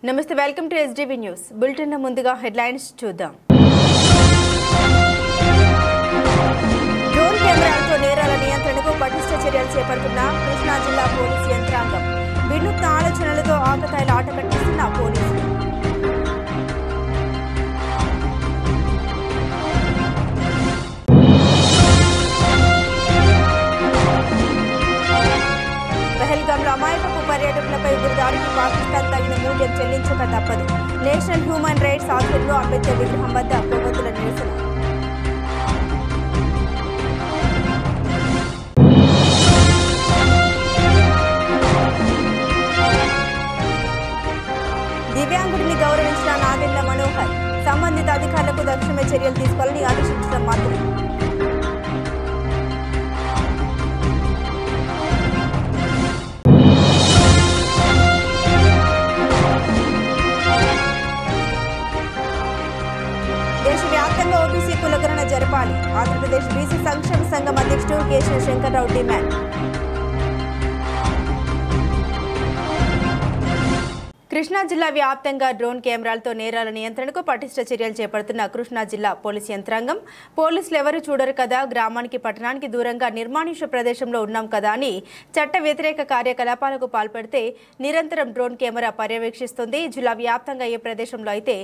నమస్తే welcome to SDV news bulletin ముందుగా headlines చూద్దాం. డ్రోన్ కెమెరాలతో నేరాల నియంత్రణకు పటిష్ట చర్యలు చేపడుతున్న కృష్ణా జిల్లా పోలీసు యంత్రాంగం. వినూత్న ఆలోచనలతో ఆకతాయిల ఆట కట్టిస్తున్న పోలీసులు. పహల్గామ్లో అమాయకపు పర్యాటకులపై ఉగ్రదాడికి పాకిస్తాన్ తగిన మూల్యం చెల్లించక తప్పదు. నేషనల్ హ్యూమన్ రైట్స్ ఆధ్వర్యంలో అంబేద్కర్ విగ్రహం వద్ద కొవ్వొత్తుల నిరసన. దివ్యాంగుడిని గౌరవించిన నాదెండ్ల మనోహర్. సంబంధిత అధికారులకు తక్షణమే చర్యలు తీసుకోవాలని ఆదేశించిన మంత్రి. దేశవ్యాప్తంగా ఓబీసీ కులగణన జరపాలి. ఆంధ్రప్రదేశ్ బీసీ సంక్షేమ సంఘం అధ్యక్షుడు కేశవ శంకర్రావు డిమాండ్. కృష్ణా జిల్లా వ్యాప్తంగా డ్రోన్ కెమెరాలతో నేరాల నియంత్రణకు పటిష్ట చర్యలు చేపడుతున్న కృష్ణా జిల్లా పోలీసు యంత్రాంగం. పోలీసులు ఎవరు చూడరు కదా, గ్రామానికి పట్టణానికి దూరంగా నిర్మానుష్య ప్రదేశంలో ఉన్నాం కదా అని చట్ట వ్యతిరేక కార్యకలాపాలకు పాల్పడితే నిరంతరం డ్రోన్ కెమెరా పర్యవేక్షిస్తుంది. జిల్లా వ్యాప్తంగా ఏ ప్రదేశంలో అయితే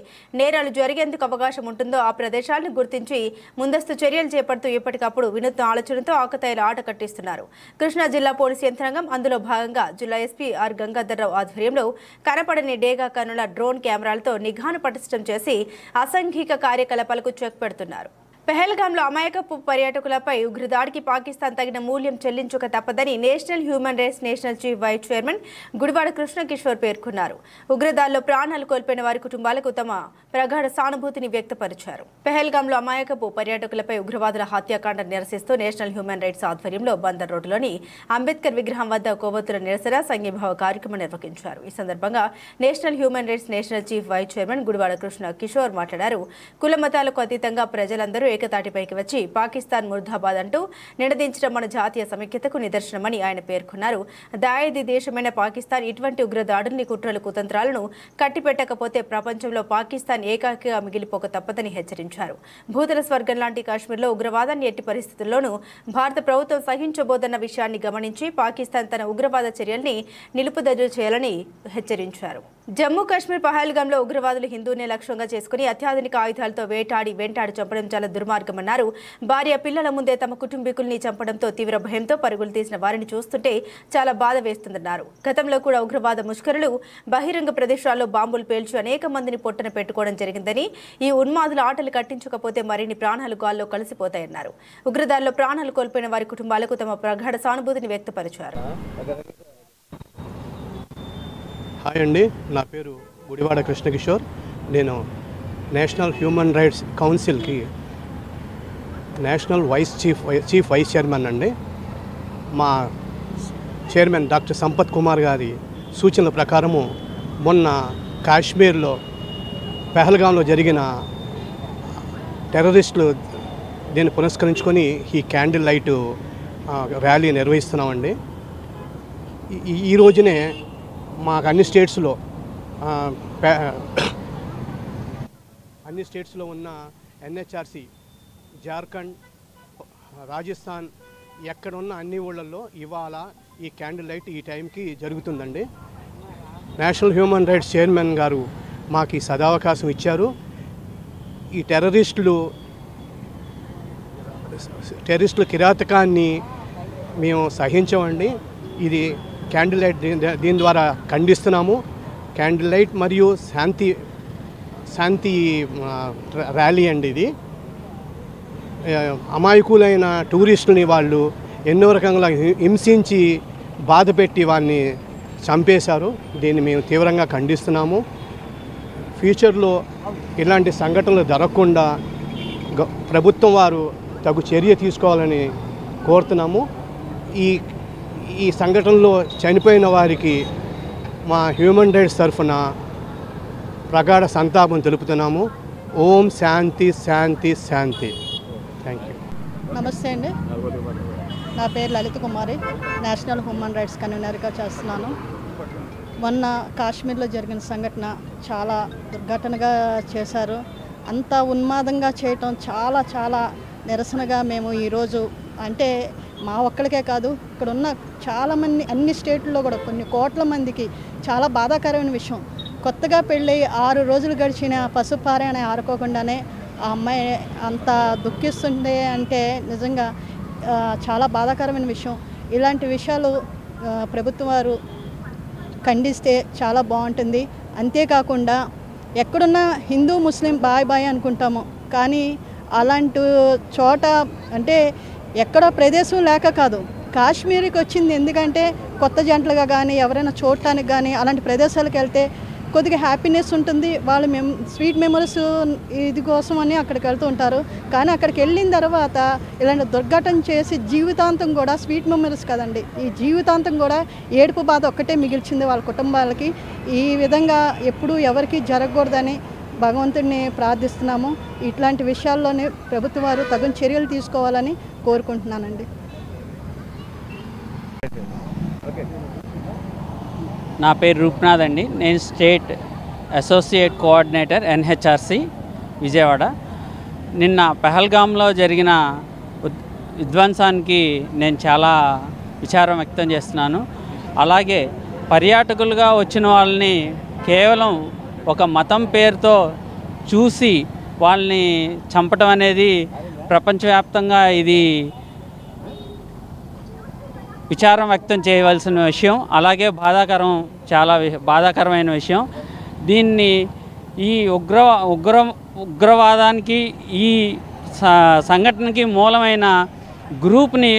నేరాలు జరిగేందుకు అవకాశం ఉంటుందో ఆ ప్రదేశాలను గుర్తించి ముందస్తు చర్యలు చేపడుతూ ఎప్పటికప్పుడు వినూత్న ఆలోచనతో ఆకతాయిల ఆట కట్టిస్తున్నారు కృష్ణా జిల్లా పోలీసు యంత్రాంగం. అందులో భాగంగా జిల్లా ఎస్పీ ఆర్ గంగాధర్రావు ఆధ్వర్యంలో కనపడని డేగా కనుల డ్రోన్ కెమెరాలతో నిఘాను పటిష్టం చేసి అసాంఘిక కార్యకలాపాలకు చెక్ పెడుతున్నారు. పహల్గామ్లో అమాయకపు పర్యాటకులపై ఉగ్రదాడికి పాకిస్తాన్ తగిన మూల్యం చెల్లించక తప్పదని national human rights national chief vice chairman Gudivada Krishnakishore పేర్కొన్నారు. ఉగ్రదాడిలో ప్రాణాలు కోల్పోయిన వారి కుటుంబాలకు తమ ప్రగాఢ సానుభూతిని వ్యక్తపరిచారు. పహల్గామ్లో అమాయకపు పర్యాటకులపై ఉగ్రవాదుల హత్యాకాండ నిరసిస్తూ నేషనల్ హ్యూమన్ రైట్స్ ఆధ్వర్యంలో బందర్ రోడ్డులోని అంబేద్కర్ విగ్రహం వద్ద కొవ్వొత్తుల నిరసన సంఘీభావ కార్యక్రమం నిర్వహించారు. ఈ సందర్భంగా national human rights national chief vice chairman Gudivada Krishnakishore మాట్లాడారు. కుల మతాలకు అతీతంగా ప్రజలందరూ ఏకతాటిపైకి వచ్చి పాకిస్తాన్ ముర్దాబాద్ అంటూ నినదించడం మన జాతీయ సమైక్యతకు నిదర్శనమని ఆయన పేర్కొన్నారు. దాయాది దేశమైన పాకిస్తాన్ ఇటువంటి ఉగ్రదాడుల్ని, కుట్రలు, కుతంత్రాలను కట్టిపెట్టకపోతే ప్రపంచంలో పాకిస్తాన్ ఏకాకిగా మిగిలిపోక తప్పదని హెచ్చరించారు. భూతల స్వర్గం లాంటి కాశ్మీర్లో ఉగ్రవాదాన్ని ఎట్టి పరిస్థితుల్లోనూ భారత ప్రభుత్వం సహించబోదన్న విషయాన్ని గమనించి పాకిస్తాన్ తన ఉగ్రవాద చర్యల్ని నిలుపుదల చేయాలని హెచ్చరించారు. జమ్మూ కాశ్మీర్ పహల్గామ్లో ఉగ్రవాదులు హిందూనే లక్ష్యంగా చేసుకుని అత్యాధునిక ఆయుధాలతో వెంటాడి చంపడం చాలా దుర్మార్గమన్నారు. భార్య పిల్లల ముందే తమ కుటుంబీకుల్ని చంపడంతో తీవ్ర భయంతో పరుగులు తీసిన వారిని చూస్తుంటే చాలా బాధ వేస్తుందన్నారు. గతంలో కూడా ఉగ్రవాద ముష్కరులు బహిరంగ ప్రదేశాల్లో బాంబులు పేల్చి అనేక మందిని పొట్టన పెట్టుకోవడం జరిగిందని, ఈ ఉన్మాదుల ఆటలు కట్టించకపోతే మరిన్ని ప్రాణాలు గాల్లో కలిసిపోతాయన్నారు. ఉగ్రదాడిలో ప్రాణాలు కోల్పోయిన వారి కుటుంబాలకు తమ ప్రగాఢ సానుభూతిని వ్యక్తపరిచారు. హాయ్ అండి, నా పేరు గుడివాడ కృష్ణకిషోర్. నేను నేషనల్ హ్యూమన్ రైట్స్ కౌన్సిల్కి నేషనల్ చీఫ్ వైస్ చైర్మన్ అండి. మా చైర్మన్ డాక్టర్ సంపత్ కుమార్ గారి సూచనల ప్రకారము మొన్న కాశ్మీర్లో పహల్గామ్లో జరిగిన టెర్రరిస్టులు దీన్ని పురస్కరించుకొని ఈ క్యాండిల్ లైట్ ర్యాలీ నిర్వహిస్తున్నామండి. ఈ రోజునే మాకు అన్ని స్టేట్స్లో ఉన్న ఎన్హెచ్ఆర్సి, జార్ఖండ్, రాజస్థాన్ ఎక్కడ ఉన్న అన్ని ఊళ్ళల్లో ఇవాళ ఈ క్యాండిల్ లైట్ ఈ టైంకి జరుగుతుందండి. నేషనల్ హ్యూమన్ రైట్స్ చైర్మన్ గారు మాకు ఈ సదావకాశం ఇచ్చారు. ఈ టెర్రరిస్టుల కిరాతకాన్ని మేము సహించమండి. ఇది క్యాండిల్ లైట్ దీని ద్వారా ఖండిస్తున్నాము. క్యాండిల్ లైట్ మరియు శాంతి ర్యాలీ అండి. ఇది అమాయకులైన టూరిస్టులని వాళ్ళు ఎన్నో రకంగా హింసించి బాధపెట్టి వారిని చంపేశారు. దీన్ని మేము తీవ్రంగా ఖండిస్తున్నాము. ఫ్యూచర్లో ఇలాంటి సంఘటనలు జరగకుండా ప్రభుత్వం వారు తగు చర్య తీసుకోవాలని కోరుతున్నాము. ఈ సంఘటనలో చనిపోయిన వారికి మా హ్యూమన్ రైట్స్ తరఫున ప్రగాఢ సంతాపం తెలుపుతున్నాము. ఓం శాంతి శాంతి శాంతి. Thank you. నమస్తే అండి, నా పేరు లలిత కుమారి, నేషనల్ హ్యూమన్ రైట్స్ కన్వీనర్గా చేస్తున్నాను. మొన్న కాశ్మీర్లో జరిగిన సంఘటన చాలా దుర్ఘటనగా చేశారు. అంత ఉన్మాదంగా చేయటం చాలా చాలా నిరసనగా మేము ఈరోజు, అంటే మా ఒక్కడికే కాదు, ఇక్కడ ఉన్న చాలామంది అన్ని స్టేట్లలో కూడా కొన్ని కోట్ల మందికి చాలా బాధాకరమైన విషయం. కొత్తగా పెళ్ళి 6 రోజులు గడిచిన పసుపారాయణ ఆరుకోకుండానే ఆ అమ్మాయి అంత దుఃఖిస్తుంది అంటే నిజంగా చాలా బాధాకరమైన విషయం. ఇలాంటి విషయాలు ప్రభుత్వం వారు ఖండిస్తే చాలా బాగుంటుంది. అంతేకాకుండా ఎక్కడున్నా హిందూ ముస్లిం బాయ్ బాయ్ అనుకుంటాము, కానీ అలాంటి చోట అంటే ఎక్కడో ప్రదేశం లేక కాదు, కాశ్మీర్కి వచ్చింది ఎందుకంటే కొత్త జంటలుగా కానీ ఎవరైనా చూడటానికి కానీ అలాంటి ప్రదేశాలకు వెళ్తే కొద్దిగా హ్యాపీనెస్ ఉంటుంది. వాళ్ళు స్వీట్ మెమరీస్ ఇది కోసం అని అక్కడికి వెళ్తూ ఉంటారు. కానీ అక్కడికి వెళ్ళిన తర్వాత ఇలాంటి దుర్ఘటన చేసి జీవితాంతం కూడా స్వీట్ మెమరీస్ కదండి, ఈ జీవితాంతం కూడా ఏడుపు బాధ ఒక్కటే మిగిల్చింది వాళ్ళ కుటుంబాలకి. ఈ విధంగా ఎప్పుడూ ఎవరికి జరగకూడదని భగవంతుడిని ప్రార్థిస్తున్నాము. ఇట్లాంటి విషయాల్లోనే ప్రభుత్వం వారు తగిన చర్యలు తీసుకోవాలని కోరుకుంటున్నానండి. నా పేరు రూప్నాథ్ అండి. నేను state associate coordinator NHRC Vijayawada. నిన్న పహల్గామ్లో జరిగిన విధ్వంసానికి నేను చాలా విచారం వ్యక్తం చేస్తున్నాను. అలాగే పర్యాటకులుగా వచ్చిన వాళ్ళని కేవలం ఒక మతం పేరుతో చూసి వాళ్ళని చంపటం అనేది ప్రపంచవ్యాప్తంగా ఇది విచారం వ్యక్తం చేయవలసిన విషయం. అలాగే చాలా బాధాకరమైన విషయం. దీన్ని ఈ ఉగ్రవాదానికి ఈ సంఘటనకి మూలమైన గ్రూప్ని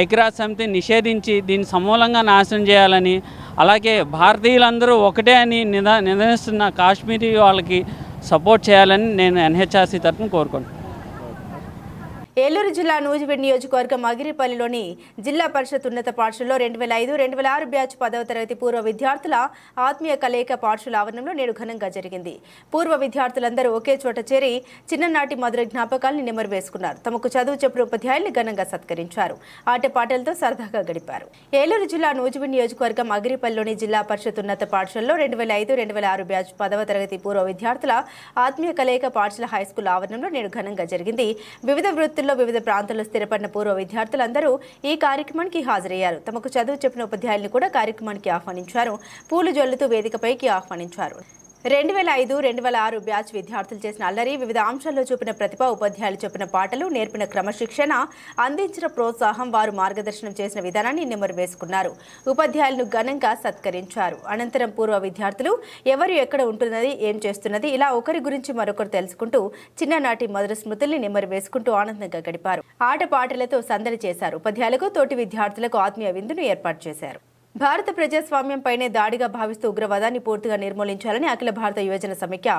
ఐక్యరాజ్య సమితి నిషేధించి దీన్ని సమూలంగా నాశనం చేయాలని, అలాగే భారతీయులందరూ ఒకటే అని నినదిస్తున్న కాశ్మీరీ వాళ్ళకి సపోర్ట్ చేయాలని నేను ఎన్హెచ్ఆర్సీ తరఫున కోరుకుంటున్నాను. ఏలూరు జిల్లా నూజివీడు నియోజకవర్గం అగిరిపల్లిలోని జిల్లా పరిషత్ ఉన్నత పాఠశాలలో 2005-2006 బ్యాచ్ 10వ తరగతి పూర్వ విద్యార్థుల ఆత్మీయ కలయిక పాఠశాల ఆవరణంలో నేడు ఘనంగా జరిగింది. పూర్వ విద్యార్థులందరూ ఒకే చోట చేరి చిన్ననాటి మధుర జ్ఞాపకాలను నెమరు వేసుకున్నారు. తమకు చదువు చెప్పిన ఉపాధ్యాయుల్ని ఘనంగా సత్కరించారు. ఆటపాటలతో సరదాగా గడిపారు. ఏలూరు జిల్లా నూజివీడు నియోజకవర్గం అగిరిపల్లిలోని జిల్లా పరిషత్ ఉన్నత పాఠశాలలో 2005-2006 బ్యాచ్ 10వ తరగతి పూర్వ విద్యార్థుల ఆత్మీయ కలయిక పాఠశాల హైస్కూల్ ఆవరణంలో నేడు ఘనంగా జరిగింది. వివిధ వృత్తుల్లో వివిధ ప్రాంతాల్లో స్థిరపడిన పూర్వ విద్యార్థులందరూ ఈ కార్యక్రమానికి హాజరయ్యారు. తమకు చదువు చెప్పిన ఉపాధ్యాయుల్ని కూడా కార్యక్రమానికి ఆహ్వానించారు. పూలు జల్లుతూ వేదికపైకి ఆహ్వానించారు. 2005-2006 బ్యాచ్ విద్యార్థులు చేసిన అల్లరి, వివిధ అంశాల్లో చూపిన ప్రతిభ, ఉపాధ్యాయులు చెప్పిన పాటలు, నేర్పిన క్రమశిక్షణ, అందించిన ప్రోత్సాహం, వారు మార్గదర్శనం చేసిన విధానాన్ని నెమరు వేసుకున్నారు. ఉపాధ్యాయులను ఘనంగా సత్కరించారు. అనంతరం పూర్వ విద్యార్థులు ఎవరు ఎక్కడ ఉంటున్నది, ఏం చేస్తున్నది, ఇలా ఒకరి గురించి మరొకరు తెలుసుకుంటూ చిన్ననాటి మధుర స్మృతుల్ని నెమరు వేసుకుంటూ ఆనందంగా గడిపారు. ఆటపాటలతో సందడి చేశారు. ఉపాధ్యాయులకు, తోటి విద్యార్థులకు ఆత్మీయ విందును ఏర్పాటు చేశారు. భారత ప్రజాస్వామ్యంపైనే దాడిగా భావిస్తూ ఉగ్రవాదాన్ని పూర్తిగా నిర్మూలించాలని అఖిల భారత యువజన సమైక్య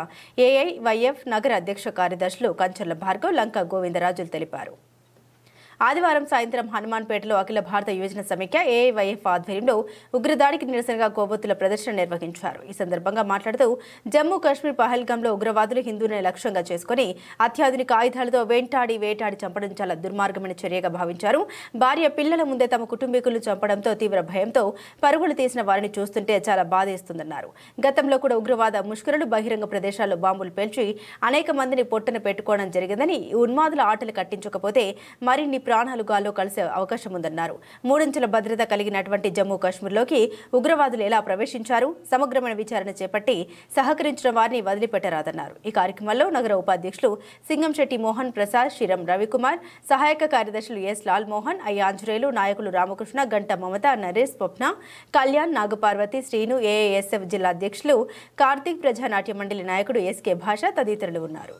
ఏఐవైఎఫ్ నగర అధ్యక్ష కార్యదర్శులు కంచర్ల భార్గవ్, లంక గోవిందరాజులు తెలిపారు. ఆదివారం సాయంత్రం హనుమాన్పేటలో అఖిల భారత యువజన సమైక్య ఏఐవైఎఫ్ ఆధ్వర్యంలో ఉగ్రదాడికి నిరసనగా కొవ్వొత్తుల ప్రదర్శన నిర్వహించారు. ఈ సందర్భంగా మాట్లాడుతూ జమ్మూ కాశ్మీర్ పహల్గాంలో ఉగ్రవాదులు హిందువులను లక్ష్యంగా చేసుకుని అత్యాధునిక ఆయుధాలతో వేటాడి చంపడం చాలా దుర్మార్గమైన చర్యగా భావించారు. భార్య పిల్లల ముందే తమ కుటుంబీకులను చంపడంతో తీవ్ర భయంతో పరుగులు తీసిన వారిని చూస్తుంటే చాలా బాధేస్తుందన్నారు. గతంలో కూడా ఉగ్రవాద ముష్కరులు బహిరంగ ప్రదేశాల్లో బాంబులు పేల్చి అనేక మందిని పొట్టన పెట్టుకోవడం జరిగిందని, ఈ ఉన్మాదుల ఆటలు కట్టించకపోతే మరిన్ని ప్రాణాలు గాల్లో కలిసే అవకాశం ఉందన్నారు. మూడంచెల భద్రత కలిగినటువంటి జమ్మూ కాశ్మీర్లోకి ఉగ్రవాదులు ఎలా ప్రవేశించారు, సమగ్రమైన విచారణ చేపట్టి సహకరించిన వారిని వదిలిపెట్టరాదన్నారు. ఈ కార్యక్రమంలో నగర ఉపాధ్యక్షులు సింగంశెట్టి మోహన్ ప్రసాద్, శ్రీరం రవికుమార్, సహాయక కార్యదర్శులు ఎస్ లాల్ మోహన్, ఐ ఆంజనేయులు, నాయకులు రామకృష్ణ, గంట మమత, నరేష్, స్వప్న, కళ్యాణ్, నాగపార్వతి, శ్రీను, ఏఐఎస్ఎఫ్ జిల్లా అధ్యక్షులు కార్తీక్, ప్రజానాట్య మండలి నాయకుడు ఎస్కే భాష తదితరులు ఉన్నారు.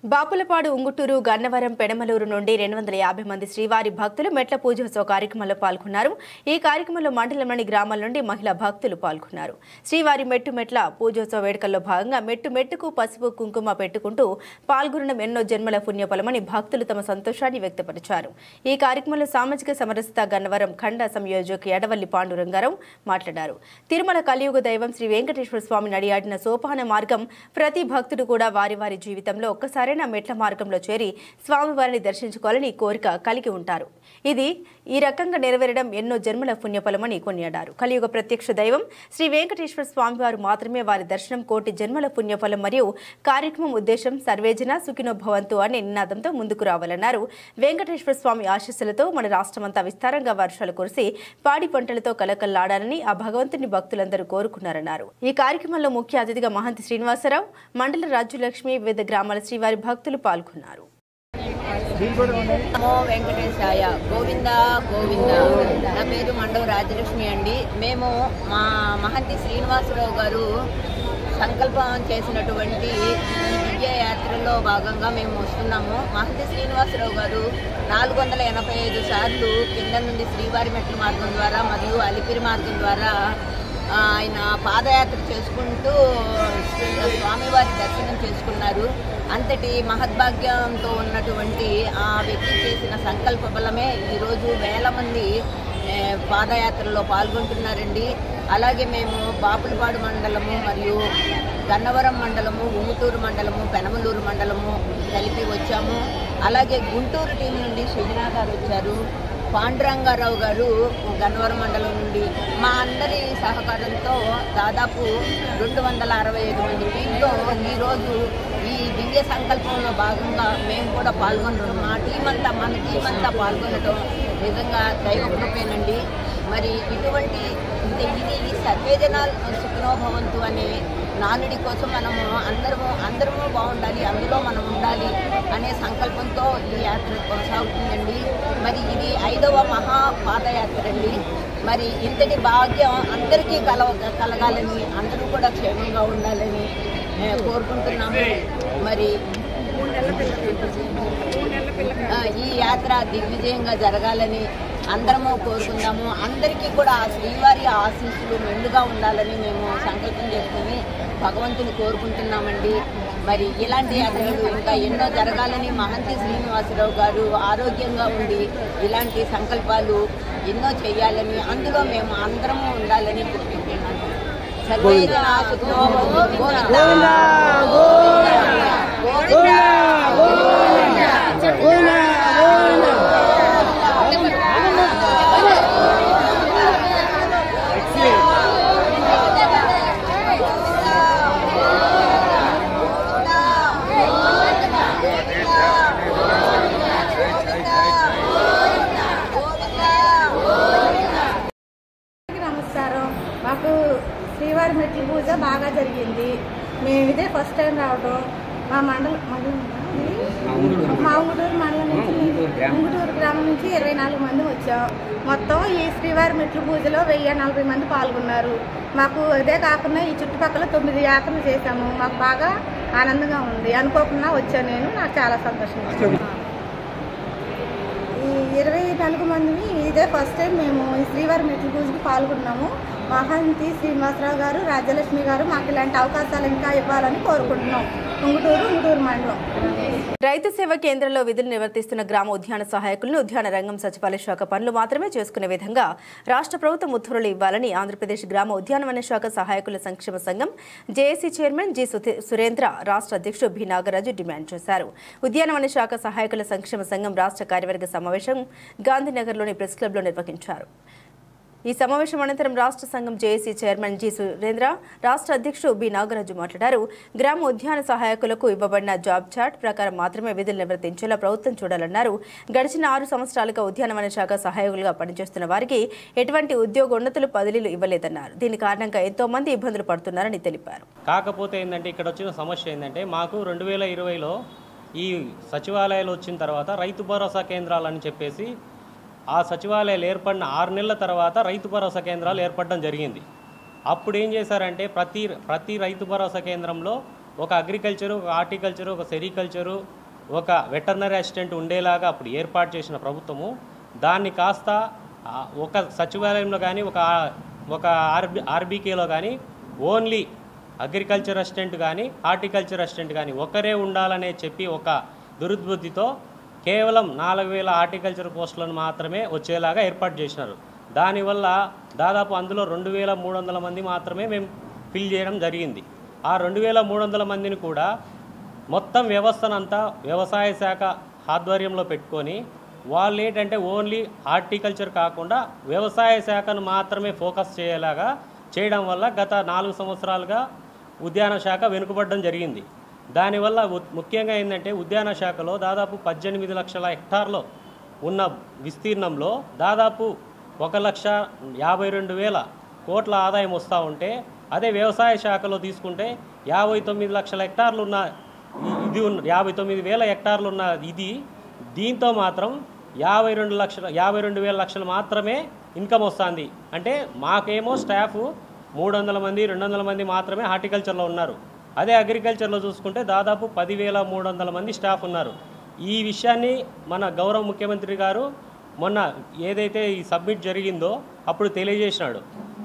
బాపులపాడు, ఉంగుటూరు, గన్నవరం, పెడమలూరు నుండి 250 మంది శ్రీవారి భక్తులు మెట్ల పూజోత్సవ కార్యక్రమంలో పాల్గొన్నారు. ఈ కార్యక్రమంలో మండలంలోని గ్రామాల నుండి మహిళా భక్తులు పాల్గొన్నారు. శ్రీవారి మెట్ల పూజోత్సవ వేడుకల్లో భాగంగా మెట్టుకు పసుపు కుంకుమ పెట్టుకుంటూ పాల్గొనడం ఎన్నో జన్మల పుణ్యఫలమని భక్తులు తమ సంతోషాన్ని వ్యక్తపరిచారు. ఈ కార్యక్రమంలో సామాజిక సమరసత గన్నవరం ఖండ సంయోజక్ ఎడవల్లి పాండురంగారావు మాట్లాడారు. తిరుమల కలియుగ దైవం శ్రీ వెంకటేశ్వర స్వామి నడియాడిన సోపాన మార్గం ప్రతి భక్తుడు కూడా వారి జీవితంలో ఒక్కసారి ఎవరైనా మెట్ల మార్గంలో చేరి స్వామివారిని దర్శించుకోవాలని కోరిక కలిగి ఉంటారు. ఇది ఈ రకంగా నెరవేరడం ఎన్నో జన్మల పుణ్యఫలమని కొనియాడారు. కలియుగ ప్రత్యక్ష దైవం శ్రీ వెంకటేశ్వర స్వామివారు మాత్రమే వారి దర్శనం కోటి జన్మల పుణ్యఫలం. మరియు కార్యక్రమం ఉద్దేశం సర్వేజన సుఖినో భవంతు అనే నినాదంతో ముందుకు రావాలన్నారు. వెంకటేశ్వర స్వామి ఆశీస్సులతో మన రాష్ట్రమంతా విస్తారంగా వర్షాలు కురిసి పాడి పంటలతో కలకల్లాడాలని ఆ భగవంతుని భక్తులందరూ కోరుకున్నారన్నారు. ఈ కార్యక్రమంలో ముఖ్య అతిథిగా మహంతి శ్రీనివాసరావు, మండల రాజ్యలక్ష్మి, వివిధ గ్రామాల శ్రీవారి భక్తులు పాల్గొన్నారు. నమో వెంకటేశాయ, గోవింద గోవింద. నా పేరు మండవ రాజ్యలక్ష్మి అండి. మేము మా మహంతి శ్రీనివాసరావు గారు సంకల్పం చేసినటువంటి విజయయాత్రలో భాగంగా మేము వస్తున్నాము. మహంతి శ్రీనివాసరావు గారు 485 సార్లు కింద నుండి శ్రీవారి మెట్ల మార్గం ద్వారా మరియు అలిపిరి మార్గం ద్వారా ఆయన పాదయాత్ర చేసుకుంటూ స్వామివారి దర్శనం చేసుకున్నారు. అంతటి మహద్భాగ్యంతో ఉన్నటువంటి ఆ వ్యక్తి చేసిన సంకల్ప బలమే ఈరోజు వేల మంది పాదయాత్రలో పాల్గొంటున్నారండి. అలాగే మేము బాపులపాడు మండలము మరియు గన్నవరం మండలము, ఉంగుటూరు మండలము, పెనమలూరు మండలము కలిపి వచ్చాము. అలాగే గుంటూరు టీం నుండి సుజనా గారు వచ్చారు, పాండురంగారావు గారు గన్నవరం మండలం నుండి. మా అందరి సహకారంతో దాదాపు 265 మంది టీంతో ఈరోజు ఈ దివ్య సంకల్పంలో భాగంగా మేము కూడా పాల్గొనడం, మన టీం అంతా పాల్గొనడం నిజంగా దైవకృపేనండి. మరి ఇటువంటి ఇది సర్వేజనాలు సుఖినోభవంతు అనే నానుడి కోసం మనము అందరము బాగుండాలి, అందులో మనం ఉండాలి అనే సంకల్పంతో ఈ యాత్ర కొనసాగుతుందండి. మరి ఇది 5వ మహాపాదయాత్ర అండి. మరి ఇంతటి భాగ్యం అందరికీ కలగాలని, అందరూ కూడా క్షేమంగా ఉండాలని కోరుకుంటున్నాము. మరి ఈ యాత్ర దిగ్విజయంగా జరగాలని అందరము కోరుకుందాము. అందరికీ కూడా ఆ శ్రీవారి ఆశీస్సులు మెండుగా ఉండాలని మేము సంకల్పం చేసుకుని భగవంతుని కోరుకుంటున్నామండి. మరి ఇలాంటి యాత్రలు ఇంకా ఎన్నో జరగాలని మహంతి శ్రీనివాసరావు గారు ఆరోగ్యంగా ఉండి ఇలాంటి సంకల్పాలు ఎన్నో చేయాలని, అందులో మేము అందరము ఉండాలని కోరుకుంటున్నాము. సర్వేజన సుఖినో భవంతు. గోవింద గోవింద గోవింద. నమస్కారం. మాకు శ్రీవారి మెట్ల పూజ బాగా జరిగింది. మేము ఇదే ఫస్ట్ టైం రావడం. మా ఉంగుటూరు మండలం నుంచి, ఉంగుటూరు గ్రామం నుంచి 24 మంది వచ్చాం. మొత్తం ఈ శ్రీవారి మెట్ల పూజలో 1040 మంది పాల్గొన్నారు. మాకు ఇదే కాకుండా ఈ చుట్టుపక్కల 9 యాత్రలు చేశాము. మాకు బాగా ఆనందంగా ఉంది. అనుకోకుండా వచ్చాను నేను, నాకు చాలా సంతోషంగా. ఈ 24 మందిని ఇదే ఫస్ట్ టైం మేము ఈ శ్రీవారి మెట్ల పూజకి పాల్గొన్నాము. మహంతి శ్రీనివాసరావు గారు, రాజ్యలక్ష్మి గారు మాకు ఇలాంటి అవకాశాలు ఇంకా ఇవ్వాలని కోరుకుంటున్నాం. ఉంగుటూరు మండలం. రైతు సేవా కేంద్రంలో విధులు నిర్వర్తిస్తున్న గ్రామ ఉద్యాన సహాయకులను ఉద్యాన రంగం సచివాలయ శాఖ పనులు మాత్రమే చేసుకునే విధంగా రాష్ట్ర ప్రభుత్వం ఉత్తర్వులు ఇవ్వాలని ఆంధ్రప్రదేశ్ గ్రామ ఉద్యానవన శాఖ సహాయకుల సంక్షేమ సంఘం జేఏసీ చైర్మన్ జి సురేంద్ర, రాష్ట్ర అధ్యక్షుడు బి నాగరాజు డిమాండ్ చేశారు. ఉద్యానవన శాఖ సహాయకుల సంక్షేమ సంఘం రాష్ట్ర కార్యవర్గ సమావేశం గాంధీనగర్లోని ప్రెస్ క్లబ్లో నిర్వహించారు. ఈ సమావేశం అనంతరం రాష్ట్ర సంఘం జేఏసీ చైర్మన్ జి సురేంద్ర, రాష్ట్ర అధ్యక్షుడు బి నాగరాజు మాట్లాడారు. గ్రామ ఉద్యాన సహాయకులకు ఇవ్వబడిన జాబ్ చార్ట్ ప్రకారం మాత్రమే విధులు నిర్వర్తించేలా ప్రభుత్వం చూడాలన్నారు. గడిచిన 6 సంవత్సరాలుగా ఉద్యానవన శాఖ సహాయకులుగా పనిచేస్తున్న వారికి ఎటువంటి ఉద్యోగోన్నతులు బదిలీలు ఇవ్వలేదన్నారు. దీని కారణంగా ఎంతో మంది ఇబ్బందులు పడుతున్నారని తెలిపారు. కాకపోతే ఏంటంటే ఇక్కడ వచ్చిన సమస్య ఏంటంటే మాకు 2020లో ఈ సచివాలయాలు వచ్చిన తర్వాత రైతు భరోసా కేంద్రాలని చెప్పేసి ఆ సచివాలయాలు ఏర్పడిన 6 నెలల తర్వాత రైతు భరోసా కేంద్రాలు ఏర్పడడం జరిగింది. అప్పుడు ఏం చేశారంటే ప్రతి రైతు భరోసా కేంద్రంలో ఒక అగ్రికల్చరు, ఒక హార్టికల్చరు, ఒక సెరికల్చరు, ఒక వెటర్నరీ అసిస్టెంట్ ఉండేలాగా అప్పుడు ఏర్పాటు చేసిన ప్రభుత్వము దాన్ని కాస్త ఒక సచివాలయంలో కానీ ఒక ఆర్బీకేలో కానీ ఓన్లీ అగ్రికల్చర్ అసిస్టెంట్ కానీ హార్టికల్చర్ అసిస్టెంట్ కానీ ఒకరే ఉండాలనే చెప్పి ఒక దురుద్బుద్ధితో కేవలం 4000 హార్టికల్చర్ పోస్టులను మాత్రమే వచ్చేలాగా ఏర్పాటు చేసినారు. దానివల్ల దాదాపు అందులో 2300 మంది మాత్రమే మేము ఫిల్ చేయడం జరిగింది. ఆ 2300 మందిని కూడా మొత్తం వ్యవస్థనంతా వ్యవసాయ శాఖ ఆధ్వర్యంలో పెట్టుకొని వాళ్ళు ఏంటంటే ఓన్లీ హార్టికల్చర్ కాకుండా వ్యవసాయ శాఖను మాత్రమే ఫోకస్ చేయలాగా చేయడం వల్ల గత 4 సంవత్సరాలుగా ఉద్యాన శాఖ వెనుకబడడం జరిగింది. దానివల్ల ముఖ్యంగా ఏంటంటే ఉద్యాన శాఖలో దాదాపు 18 లక్షల హెక్టార్లో ఉన్న విస్తీర్ణంలో దాదాపు 1,52,000 కోట్ల ఆదాయం వస్తూ ఉంటే, అదే వ్యవసాయ శాఖలో తీసుకుంటే 59 లక్షల హెక్టార్లు ఉన్న 59,000 హెక్టార్లు ఉన్న ఇది దీంతో మాత్రం 52,000 లక్షలు మాత్రమే ఇన్కమ్ వస్తుంది. అంటే మాకేమో స్టాఫ్ 300 మంది 200 మంది మాత్రమే హార్టికల్చర్లో ఉన్నారు. అదే అగ్రికల్చర్లో చూసుకుంటే దాదాపు 10,300 మంది స్టాఫ్ ఉన్నారు. ఈ విషయాన్ని మన గౌరవ ముఖ్యమంత్రి గారు మొన్న ఏదైతే ఈ సబ్మిట్ జరిగిందో అప్పుడు తెలియజేసినాడు.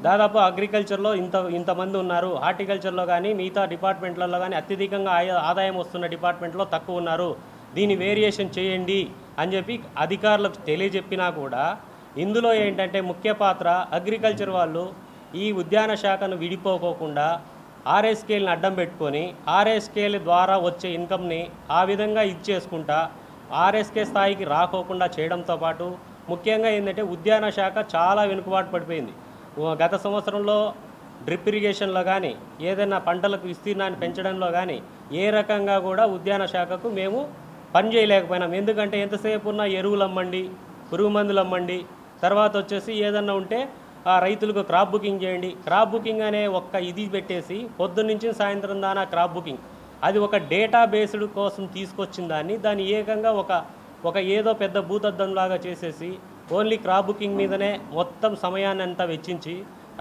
దాదాపు అగ్రికల్చర్లో ఇంతమంది ఉన్నారు, హార్టికల్చర్లో కానీ మిగతా డిపార్ట్మెంట్లలో కానీ అత్యధికంగా ఆదాయం వస్తున్న డిపార్ట్మెంట్లో తక్కువ ఉన్నారు, దీన్ని వేరియేషన్ చేయండి అని చెప్పి అధికారులకు తెలియజెప్పినా కూడా ఇందులో ఏంటంటే ముఖ్య పాత్ర అగ్రికల్చర్ వాళ్ళు ఈ ఉద్యాన శాఖను విడిపోకోకుండా ఆర్ఎస్కేల్ని అడ్డం పెట్టుకొని ఆర్ఎస్కేల్ ద్వారా వచ్చే ఇన్కమ్ని ఆ విధంగా ఇచ్చేసుకుంటా ఆర్ఎస్కే స్థాయికి రాకోకుండా చేయడంతో పాటు ముఖ్యంగా ఏంటంటే ఉద్యాన శాఖ చాలా వెనుకబాటు పడిపోయింది. గత సంవత్సరంలో డ్రిప్ ఇరిగేషన్లో కానీ ఏదైనా పంటలకు విస్తీర్ణాన్ని పెంచడంలో కానీ ఏ రకంగా కూడా ఉద్యాన శాఖకు మేము పని చేయలేకపోయినాం. ఎందుకంటే ఎంతసేపు ఉన్న ఎరువులు అమ్మండి, పురుగు మందులు అమ్మండి, తర్వాత వచ్చేసి ఏదన్నా ఉంటే ఆ రైతులకు క్రాప్ బుకింగ్ చేయండి. క్రాప్ బుకింగ్ అనే ఒక్క ఇది పెట్టేసి పొద్దున్నుంచి సాయంత్రం దాకా క్రాప్ బుకింగ్, అది ఒక డేటా బేస్డ్ కోసం తీసుకొచ్చిన దాన్ని ఏకంగా ఒక ఏదో పెద్ద భూతద్దంలాగా చేసేసి ఓన్లీ క్రాప్ బుకింగ్ మీదనే మొత్తం సమయాన్ని అంతా వెచ్చించి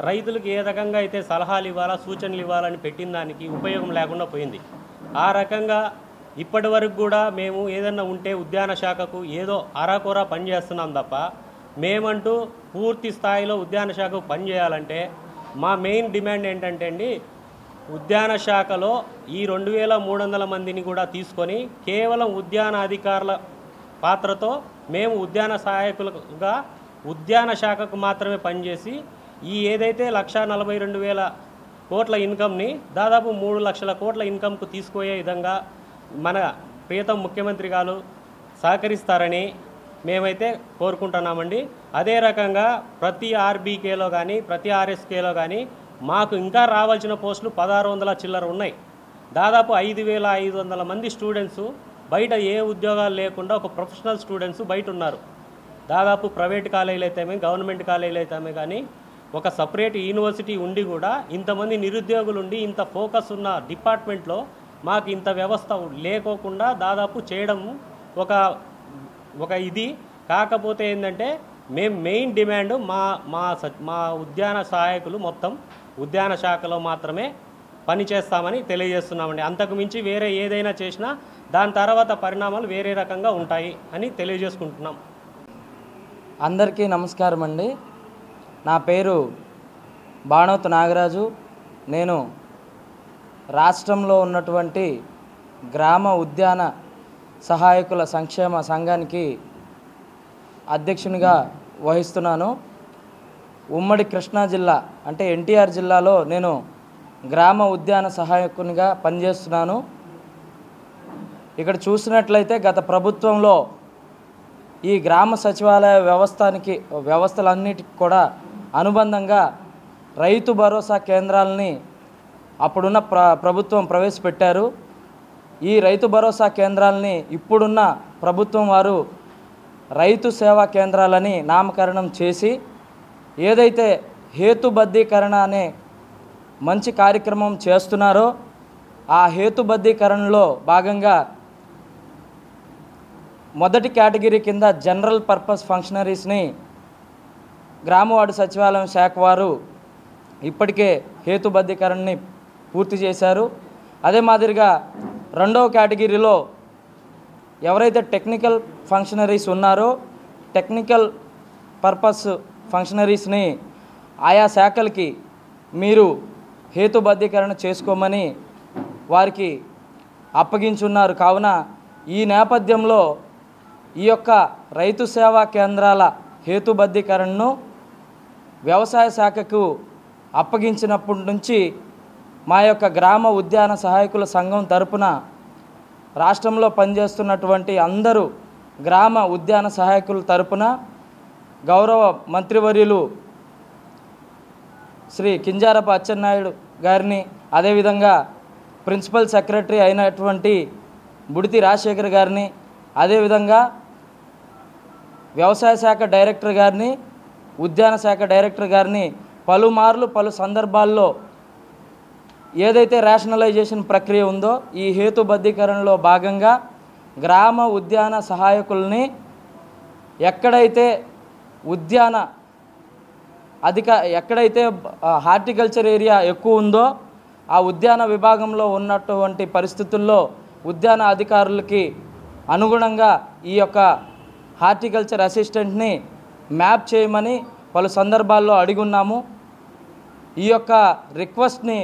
రైతులకు ఏ రకంగా అయితే సలహాలు ఇవ్వాలా సూచనలు ఇవ్వాలని పెట్టిన దానికి ఉపయోగం లేకుండా పోయింది. ఆ రకంగా ఇప్పటి వరకు కూడా మేము ఏదన్నా ఉంటే ఉద్యాన శాఖకు ఏదో అరాకొరా పనిచేస్తున్నాం తప్ప మేమంటూ పూర్తి స్థాయిలో ఉద్యాన శాఖకు పనిచేయాలంటే మా మెయిన్ డిమాండ్ ఏంటంటే అండి, ఉద్యాన శాఖలో ఈ 2,300 మందిని కూడా తీసుకొని కేవలం ఉద్యాన అధికారుల పాత్రతో మేము ఉద్యాన సహాయకులుగా ఉద్యాన శాఖకు మాత్రమే పనిచేసి ఈ ఏదైతే 1,42,000 కోట్ల ఇన్కమ్ని దాదాపు 3 లక్షల కోట్ల ఇన్కమ్కు తీసుకుపోయే విధంగా మన ప్రియతమ ముఖ్యమంత్రి గారు సహకరిస్తారని మేమైతే కోరుకుంటున్నామండి. అదే రకంగా ప్రతి ఆర్బీకేలో కానీ ప్రతి ఆర్ఎస్కేలో కానీ మాకు ఇంకా రావాల్సిన పోస్టులు 1,600 చిల్లర ఉన్నాయి. దాదాపు 5,500 మంది స్టూడెంట్స్ బయట ఏ ఉద్యోగాలు లేకుండా ఒక ప్రొఫెషనల్ స్టూడెంట్స్ బయట ఉన్నారు. దాదాపు ప్రైవేట్ కాలేజీలు అయితేమే గవర్నమెంట్ కాలేజీలు అయితేమే కానీ ఒక సపరేట్ యూనివర్సిటీ ఉండి కూడా ఇంతమంది నిరుద్యోగులు ఉండి ఇంత ఫోకస్ ఉన్న డిపార్ట్మెంట్లో మాకు ఇంత వ్యవస్థ లేకోకుండా దాదాపు చేయడం ఒక ఇది. కాకపోతే ఏంటంటే మేము మెయిన్ డిమాండ్ మా ఉద్యాన సహాయకులు మొత్తం ఉద్యాన శాఖలో మాత్రమే పనిచేస్తామని తెలియజేస్తున్నామండి. అంతకు మించి వేరే ఏదైనా చేసినా దాని తర్వాత పరిణామాలు వేరే రకంగా ఉంటాయి అని తెలియజేసుకుంటున్నాం. అందరికీ నమస్కారం అండి. నా పేరు బాణోతు నాగరాజు. నేను రాష్ట్రంలో ఉన్నటువంటి గ్రామ ఉద్యాన సహాయకుల సంక్షేమ సంఘానికి అధ్యక్షునిగా వహిస్తున్నాను. ఉమ్మడి కృష్ణా జిల్లా అంటే ఎన్టీఆర్ జిల్లాలో నేను గ్రామ ఉద్యాన సహాయకునిగా పనిచేస్తున్నాను. ఇక్కడ చూసినట్లయితే గత ప్రభుత్వంలో ఈ గ్రామ సచివాలయ వ్యవస్థలన్నిటికి కూడా అనుబంధంగా రైతు భరోసా కేంద్రాలని అప్పుడున్న ప్రభుత్వం ప్రవేశపెట్టారు. ఈ రైతు భరోసా కేంద్రాలని ఇప్పుడున్న ప్రభుత్వం వారు రైతు సేవా కేంద్రాలని నామకరణం చేసి ఏదైతే హేతుబద్ధీకరణ అనే మంచి కార్యక్రమం చేస్తున్నారో ఆ హేతుబద్ధీకరణలో భాగంగా మొదటి కేటగిరీ కింద జనరల్ పర్పస్ ఫంక్షనరీస్ని గ్రామవార్డు సచివాలయం శాఖ వారు ఇప్పటికే హేతుబద్ధీకరణని పూర్తి చేశారు. అదే మాదిరిగా రెండవ కేటగిరీలో ఎవరైతే టెక్నికల్ ఫంక్షనరీస్ ఉన్నారో టెక్నికల్ పర్పస్ ఫంక్షనరీస్ని ఆయా శాఖలకి మీరు హేతుబద్ధీకరణ చేసుకోమని వారికి అప్పగించున్నారు. కావున ఈ నేపథ్యంలో ఈ యొక్క రైతు సేవా కేంద్రాల హేతుబద్ధీకరణను వ్యవసాయ శాఖకు అప్పగించినప్పటి నుంచి మా యొక్క గ్రామ ఉద్యాన సహాయకుల సంఘం తరపున రాష్ట్రంలో పనిచేస్తున్నటువంటి అందరూ గ్రామ ఉద్యాన సహాయకుల తరపున గౌరవ మంత్రివర్యులు శ్రీ కింజారపు అచ్చెన్నాయుడు గారిని, అదేవిధంగా ప్రిన్సిపల్ సెక్రటరీ అయినటువంటి బుడితి రాజశేఖర్ గారిని, అదేవిధంగా వ్యవసాయ శాఖ డైరెక్టర్ గారిని, ఉద్యాన శాఖ డైరెక్టర్ గారిని పలుమార్లు పలు సందర్భాల్లో ఏదైతే రేషనలైజేషన్ ప్రక్రియ ఉందో ఈ హేతుబద్ధీకరణలో భాగంగా గ్రామ ఉద్యాన సహాయకుల్ని ఎక్కడైతే ఉద్యాన ఎక్కడైతే హార్టికల్చర్ ఏరియా ఎక్కువ ఉందో ఆ ఉద్యాన విభాగంలో ఉన్నటువంటి పరిస్థితుల్లో ఉద్యాన అధికారులకి అనుగుణంగా ఈ యొక్క హార్టికల్చర్ అసిస్టెంట్ని మ్యాప్ చేయమని పలు సందర్భాల్లో అడిగున్నాము. ఈ యొక్క రిక్వెస్ట్ని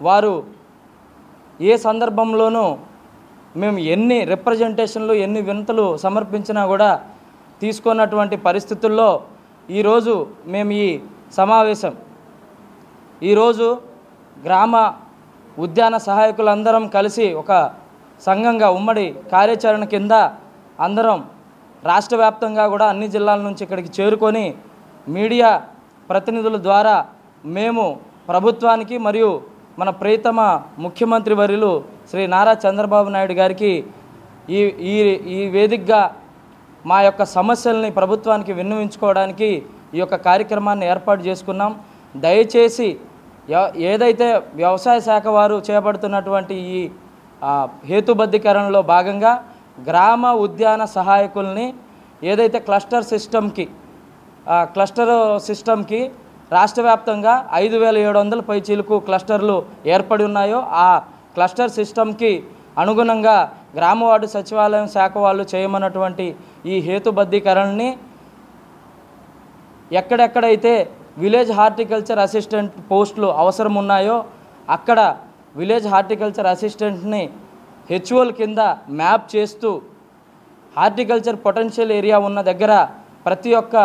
వారు ఏ సందర్భంలోనూ మేము ఎన్ని రిప్రజెంటేషన్లు ఎన్ని వినతులు సమర్పించినా కూడా తీసుకున్నటువంటి పరిస్థితుల్లో ఈరోజు మేము ఈ సమావేశం ఈరోజు గ్రామ ఉద్యాన సహాయకులందరం కలిసి ఒక సంఘంగా ఉమ్మడి కార్యాచరణ కింద అందరం రాష్ట్ర వ్యాప్తంగా కూడా అన్ని జిల్లాల నుంచి ఇక్కడికి చేరుకొని మీడియా ప్రతినిధుల ద్వారా మేము ప్రభుత్వానికి మరియు మన ప్రియతమ ముఖ్యమంత్రి వర్యులు శ్రీ నారా చంద్రబాబు నాయుడు గారికి ఈ వేదికగా మా యొక్క సమస్యల్ని ప్రభుత్వానికి విన్నవించుకోవడానికి ఈ యొక్క కార్యక్రమాన్ని ఏర్పాటు చేసుకున్నాం. దయచేసి ఏదైతే వ్యవసాయ శాఖ వారు చేపడుతున్నటువంటి ఈ హేతుబద్ధీకరణలో భాగంగా గ్రామ ఉద్యాన సహాయకుల్ని ఏదైతే క్లస్టర్ సిస్టమ్కి రాష్ట్ర వ్యాప్తంగా 5,700 పైచీలకు క్లస్టర్లు ఏర్పడి ఉన్నాయో ఆ క్లస్టర్ సిస్టమ్కి అనుగుణంగా గ్రామ వార్డు సచివాలయం శాఖ వాళ్ళు చేయమన్నటువంటి ఈ హేతుబద్ధీకరణని ఎక్కడెక్కడైతే విలేజ్ హార్టికల్చర్ అసిస్టెంట్ పోస్టులు అవసరం ఉన్నాయో అక్కడ విలేజ్ హార్టికల్చర్ అసిస్టెంట్ని హెచ్ఓల కింద మ్యాప్ చేస్తూ హార్టికల్చర్ పొటెన్షియల్ ఏరియా ఉన్న దగ్గర ప్రతి ఒక్క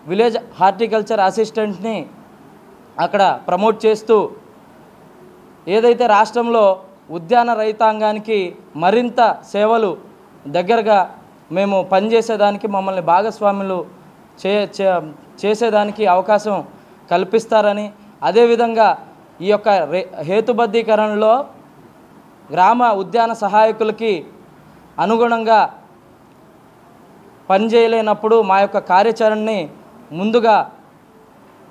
విలేజ్ హార్టికల్చర్ అసిస్టెంట్ని అక్కడ ప్రమోట్ చేస్తూ ఏదైతే రాష్ట్రంలో ఉద్యాన రైతాంగానికి మరింత సేవలు దగ్గరగా మేము పనిచేసేదానికి మమ్మల్ని భాగస్వాములు చేసేదానికి అవకాశం కల్పిస్తారని, అదేవిధంగా ఈ యొక్క హేతుబద్ధీకరణలో గ్రామ ఉద్యాన సహాయకులకి అనుగుణంగా పనిచేయలేనప్పుడు మా యొక్క కార్యాచరణని ముందుగా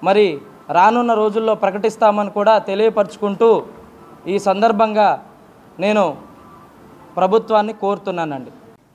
మరి రానున్న రోజుల్లో ప్రకటిస్తామని కూడా తెలియపరచుకుంటూ ఈ సందర్భంగా నేను ప్రభుత్వాన్ని కోరుతున్నానండి.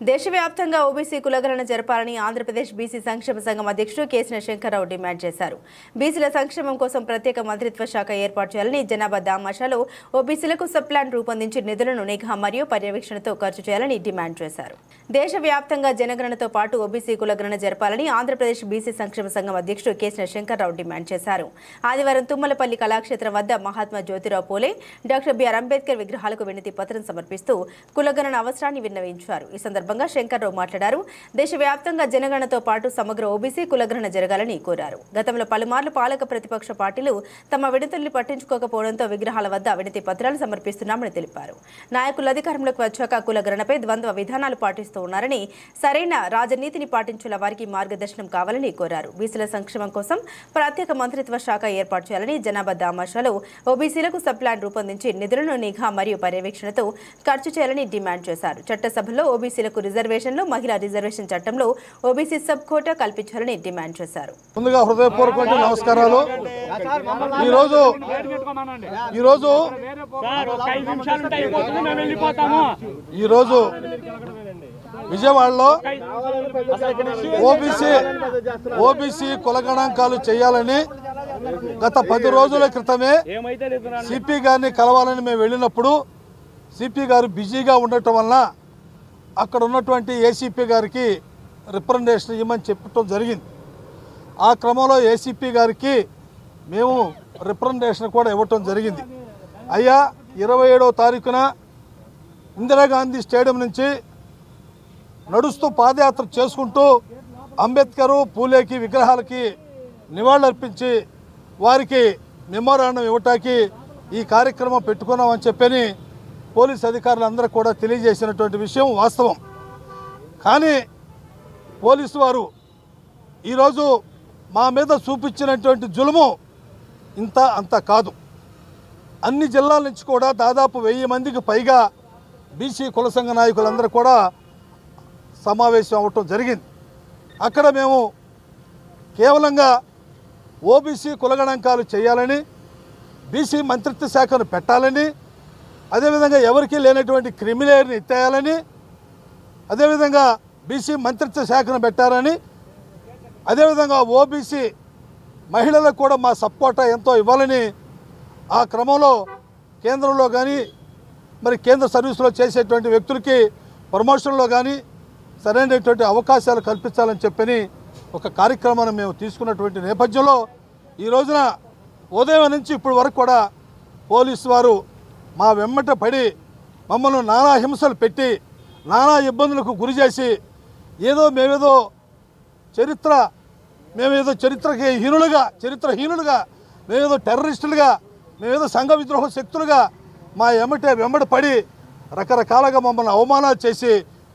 దేశవ్యాప్తంగా ఓబీసీ కులగణన జరపాలని ఆంధ్రప్రదేశ్ బీసీ సంక్షేమ సంఘం అధ్యక్షుడు కేసిన శంకర్రావు డిమాండ్ చేశారు. బీసీల సంక్షేమం కోసం ప్రత్యేక మంత్రిత్వ శాఖ ఏర్పాటు చేయాలని, జనాభా దామాషాలో ఓబీసీలకు సబ్ ప్లాన్ రూపొందించి నిధులను నిఘా మరియు పర్యవేక్షణతో ఖర్చు చేయాలని డిమాండ్ చేశారు. దేశవ్యాప్తంగా జనగణనతో పాటు ఓబీసీ కులగణన జరపాలని ఆంధ్రప్రదేశ్ బీసీ సంక్షేమ సంఘం అధ్యక్షుడు కేసిన శంకర్రావు డిమాండ్ చేశారు. ఆదివారం తుమ్మలపల్లి కళాక్షేత్రం వద్ద మహాత్మా జ్యోతిరావు పూలే, డాక్టర్ బిఆర్ అంబేద్కర్ విగ్రహాలకు వినతి పత్రం సమర్పిస్తూ కులగణన అవసరాన్ని విన్నవించారు. ఈ సందర్భంగా శంకర్రావు మాట్లాడారు. దేశవ్యాప్తంగా జనగణనతో పాటు సమగ్ర ఓబీసీ కులగణన జరగాలని కోరారు. గతంలో పలుమార్లు పాలక ప్రతిపక్ష పార్టీలు తమ వినతుల్ని పట్టించుకోకపోవడంతో విగ్రహాల వద్ద వినతి పత్రాలు సమర్పిస్తున్నామని తెలిపారు. నాయకులు అధికారంలోకి వచ్చాక కులగణనపై ద్వంద్వ విధానాలు పాటిస్తూ ఉన్నారని, సరైన రాజనీతిని పాటించేలా వారికి మార్గదర్శనం కావాలని కోరారు. బీసీల సంక్షేమం కోసం ప్రత్యేక మంత్రిత్వ శాఖ ఏర్పాటు చేయాలని, జనాభా దామాషాలో ఓబీసీలకు సబ్ ప్లాన్ రూపొందించి నిధులను నిఘా మరియు పర్యవేక్షణతో ఖర్చు చేయాలని డిమాండ్ చేశారు. చట్టసభలో ఓబీసీలకు రిజర్వేషన్లు, మహిళా రిజర్వేషన్ చట్టంలో ఓబీసీ సబ్ కోటా కల్పించాలని డిమాండ్ చేశారు. ముందుగా హృదయపూర్వక నమస్కారాలు. ఈరోజు విజయవాడలో ఓబీసీ కులగణాంకాలు చేయాలని గత 10 రోజుల క్రితమే సిపి గారిని కలవాలని మేము వెళ్ళినప్పుడు సిపి గారు బిజీగా ఉండటం వలన అక్కడ ఉన్నటువంటి ఏసీపీ గారికి రిప్రజెంటేషన్ ఇవ్వమని చెప్పడం జరిగింది. ఆ క్రమంలో ఏసీపీ గారికి మేము రిప్రజెంటేషన్ కూడా ఇవ్వటం జరిగింది. అయ్యా 27వ తారీఖున ఇందిరాగాంధీ స్టేడియం నుంచి నడుస్తూ పాదయాత్ర చేసుకుంటూ అంబేద్కర్, పూలేకి విగ్రహాలకి నివాళులర్పించి వారికి మెమోరాండం ఇవ్వటానికి ఈ కార్యక్రమం పెట్టుకున్నామని చెప్పని పోలీస్ అధికారులందరూ కూడా తెలియజేసినటువంటి విషయం వాస్తవం. కానీ పోలీసు వారు ఈరోజు మా మీద చూపించినటువంటి జులుము ఇంత అంత కాదు. అన్ని జిల్లాల నుంచి కూడా దాదాపు 1000 మందికి పైగా బీసీ కుల సంఘ నాయకులందరూ కూడా సమావేశం అవ్వటం జరిగింది. అక్కడ మేము కేవలంగా ఓబీసీ కులగణాంకాలు చేయాలని, బీసీ మంత్రిత్వ శాఖను పెట్టాలని, అదేవిధంగా ఎవరికీ లేనటువంటి క్రిమిలేయర్ని ఎత్తేయాలని, అదేవిధంగా బీసీ మంత్రిత్వ శాఖను పెట్టారని, అదేవిధంగా ఓబీసీ మహిళలకు కూడా మా సపోర్ట్ ఎంతో ఇవ్వాలని, ఆ క్రమంలో కేంద్రంలో కానీ మరి కేంద్ర సర్వీసులో చేసేటువంటి వ్యక్తులకి ప్రమోషన్లో కానీ సరైనటువంటి అవకాశాలు కల్పించాలని చెప్పని ఒక కార్యక్రమాన్ని మేము తీసుకున్నటువంటి నేపథ్యంలో ఈ రోజున ఉదయం నుంచి ఇప్పటి వరకు కూడా పోలీసు వారు మా వెమ్మట పడి మమ్మల్ని నానా హింసలు పెట్టి నానా ఇబ్బందులకు గురి చేసి మేమేదో చరిత్రహీనులుగా మేమేదో టెర్రరిస్టులుగా మేమేదో సంఘ విద్రోహ శక్తులుగా మా వెంబడి పడి రకరకాలుగా మమ్మల్ని అవమానాలు చేసి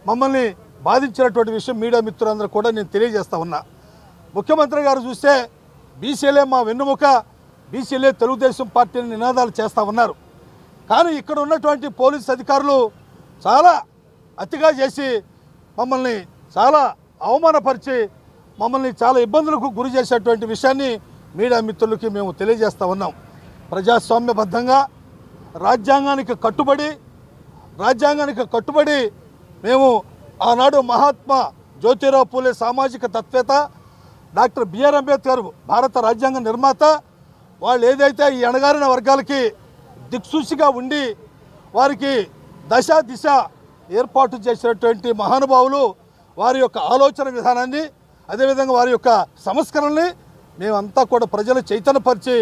మమ్మల్ని బాధించినటువంటి విషయం మీడియా మిత్రులందరూ కూడా నేను తెలియజేస్తా ఉన్నా. ముఖ్యమంత్రి గారు చూస్తే బీసీలే మా వెన్నుముక, బీసీలే తెలుగుదేశం పార్టీని నినాదాలు చేస్తూ ఉన్నారు. కానీ ఇక్కడ ఉన్నటువంటి పోలీస్ అధికారులు చాలా అతిగా చేసి మమ్మల్ని చాలా అవమానపరిచి మమ్మల్ని చాలా ఇబ్బందులకు గురి చేసేటువంటి విషయాన్ని మీడియా మిత్రులకి మేము తెలియజేస్తూ ఉన్నాం. ప్రజాస్వామ్యబద్ధంగా రాజ్యాంగానికి కట్టుబడి మేము ఆనాడు మహాత్మా జ్యోతిరావు పూలే సామాజిక తత్వేత, డాక్టర్ బిఆర్ అంబేద్కర్ భారత రాజ్యాంగ నిర్మాత, వాళ్ళు ఏదైతే ఈ అణగారిన వర్గాలకి దిక్సూచిగా ఉండి వారికి దిశ ఏర్పాటు చేసినటువంటి మహానుభావులు వారి యొక్క ఆలోచన విధానాన్ని, అదేవిధంగా వారి యొక్క సంస్కరణని మేమంతా కూడా ప్రజలు చైతన్యపరిచి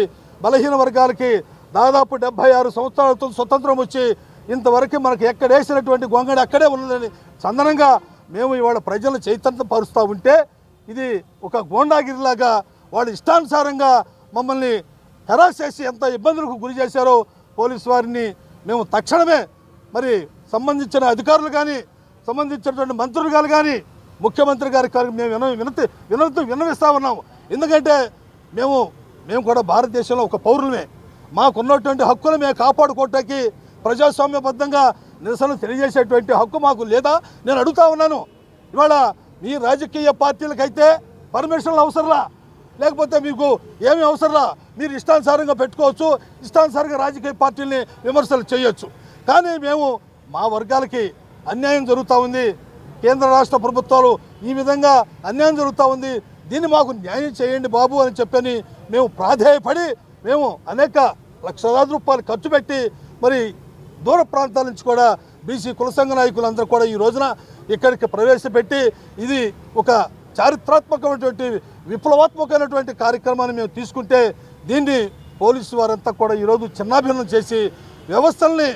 బలహీన వర్గాలకి దాదాపు 76 సంవత్సరాలతో స్వతంత్రం వచ్చి ఇంతవరకు మనకు ఎక్కడ వేసినటువంటి గొంగడి అక్కడే ఉన్నదని చందనంగా మేము ఇవాళ ప్రజలు చైతన్యపరుస్తూ ఉంటే ఇది ఒక గోండాగిరిలాగా వాళ్ళు ఇష్టానుసారంగా మమ్మల్ని హెరాస్ చేసి ఎంత ఇబ్బందులకు గురి చేశారో పోలీసు వారిని మేము తక్షణమే మరి సంబంధించిన అధికారులు కానీ సంబంధించినటువంటి మంత్రులు కానీ ముఖ్యమంత్రి గారికి మేము విన్నవిస్తూ ఉన్నాము. ఎందుకంటే మేము కూడా భారతదేశంలో ఒక పౌరులమే, మాకున్నటువంటి హక్కులు మేము కాపాడుకోవటానికి ప్రజాస్వామ్యబద్ధంగా నిరసన తెలియజేసేటువంటి హక్కు మాకు లేదా నేను అడుగుతా ఉన్నాను. ఇవాళ మీ రాజకీయ పార్టీలకైతే పర్మిషన్లు అవసరంలా, లేకపోతే మీకు ఏమీ అవసరంలా, మీరు ఇష్టానుసారంగా పెట్టుకోవచ్చు, ఇష్టానుసారంగా రాజకీయ పార్టీల్ని విమర్శలు చేయొచ్చు. కానీ మేము మా వర్గాలకి అన్యాయం జరుగుతూ ఉంది, కేంద్ర రాష్ట్ర ప్రభుత్వాలు ఈ విధంగా అన్యాయం జరుగుతూ ఉంది, దీన్ని మాకు న్యాయం చేయండి బాబు అని చెప్పని మేము ప్రాధేయపడి మేము అనేక లక్షలాది రూపాయలు ఖర్చు పెట్టి మరి దూర ప్రాంతాల నుంచి కూడా బీసీ కుల సంఘ నాయకులందరూ కూడా ఈ రోజున ఇక్కడికి ప్రవేశపెట్టి ఇది ఒక చారిత్రాత్మకమైనటువంటి విప్లవాత్మకమైనటువంటి కార్యక్రమాన్ని మేము తీసుకుంటే దీన్ని పోలీసు వారంతా కూడా ఈరోజు చిన్నాభిన్నం చేసి వ్యవస్థల్ని